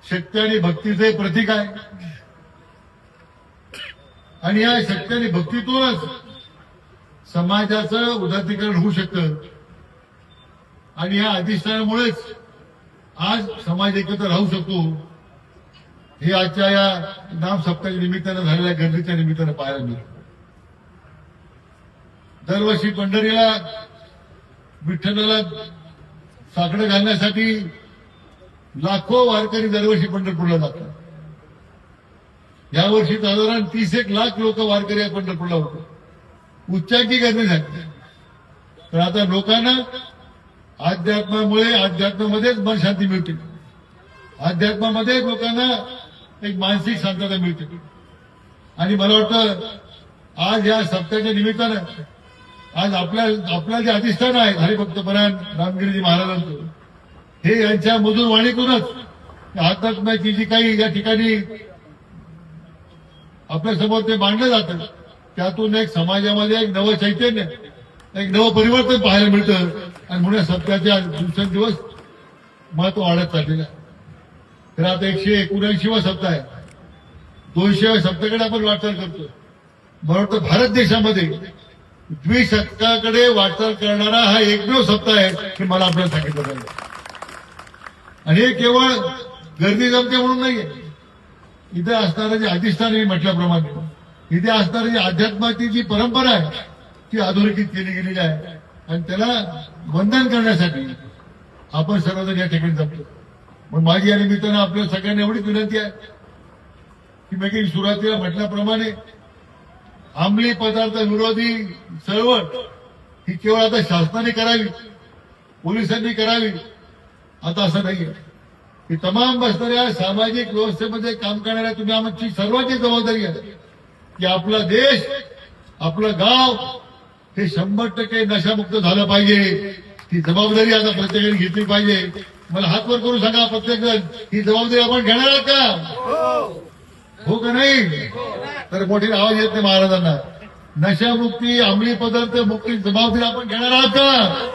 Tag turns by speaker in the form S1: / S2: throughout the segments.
S1: शक्ती आणि भक्तीचे प्रतीक आहे आणि या शक्ती आणि भक्तीतूनच समाजाचं उदात्तीकरण होऊ शकतं आणि या अधिष्ठानामुळेच आज समाज एकत्र राहू शकतो हे आजच्या या नाम सप्ताहाच्या निमित्तानं झालेल्या गर्दीच्या निमित्तानं पाहायला मिळतं. दरवर्षी पंढरीला विठ्ठलाला साकडं घालण्यासाठी लाखो वारकरी दरवर्षी पंढरपूरला जातात. यावर्षी साधारण 30-1 लाख लोक वारकरी या पंढरपूरला होते. उच्चांकी गर्दी झाली. तर आता लोकांना अध्यात्मामध्येच मन शांती मिळते. अध्यात्मामध्ये लोकांना एक मानसिक शांतता मिळते आणि मला वाटतं आज या सप्ताहाच्या निमित्तानं आज आपलं जे अधिष्ठान आहे हरिभक्तपरायण रामगिरीजी महाराजांचं हे यांच्या मधुर वाणीतूनच अध्यात्माची जी काही या ठिकाणी आपल्या समोर ते मांडलं जातं त्यातून एक समाजामध्ये एक नवं चैतन्य एक नवं परिवर्तन पाहायला मिळतं आणि म्हणून सप्ताहाच्या दिवसेंदिवस महत्व वाढत चाललेलं आहे. तर आता 179वा सप्ताह आहे. 200व्या सप्ताहाकडे आपण वाटचाल करतोय. मला वाटतं भारत देशामध्ये द्विशतकाकडे वाटचाल करणारा हा एकमेव सप्ताह आहे हे मला आपल्याला सांगितलं पाहिजे. आणि हे केवळ गर्दी जमते म्हणून नाहीये. इथे असणारं जे अधिष्ठान मी म्हटल्याप्रमाणे इथे असणारी जी अध्यात्माची जी परंपरा आहे ती अधोरेखित केली गेलेली आहे आणि त्याला वंदन करण्यासाठी आपण सर्वजण या ठिकाणी जमतो. पण माझी या निमित्तानं आपल्या सगळ्यांना एवढीच विनंती आहे की मी सुरुवातीला म्हटल्याप्रमाणे अंमली पदार्थ विरोधी चळवळ ही केवळ आता शासनाने करावी पोलिसांनी करावी आता असं नाहीये. ही तमाम बसणाऱ्या सामाजिक व्यवस्थेमध्ये काम करणाऱ्या तुम्ही आमची सर्वांची जबाबदारी आहे की आपला देश आपलं गाव हे 100% नशामुक्त झालं पाहिजे. ही जबाबदारी आता प्रत्येकाने घेतली पाहिजे. मला हात वर करून सांगा प्रत्येक जण ही जबाबदारी आपण घेणार आहात का? हो का नाही? तर मोठी आवाज येत नाही महाराजांना. नशामुक्ती अंमली पदार्थ मुक्ती जबाबदारी आपण घेणार आहात का?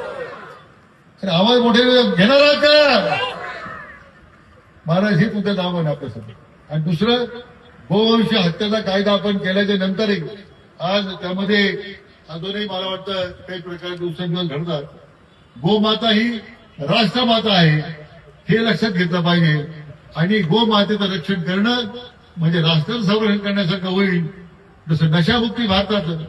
S1: तर आवाज मोठे घेणार आहात का? महाराज हे तुझं नाव आहे आपल्यासाठी. आणि दुसरं गोवंश हत्याचा कायदा आपण केल्याच्या नंतरही आज त्यामध्ये अजूनही मला वाटतं काही प्रकारे दिवसेंदिवस घडतात. गोमाता ही राष्ट्रमाता आहे हे लक्षात घेतलं पाहिजे आणि गोमातेचं रक्षण करणं म्हणजे राष्ट्राचं संरक्षण करण्यासारखं होईल. जसं नशामुक्ती भारताचं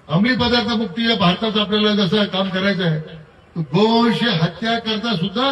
S1: अंमली पदार्थ मुक्ती या भारताचं आपल्याला जसं काम करायचं आहे गोवंश हत्या करता सुद्धा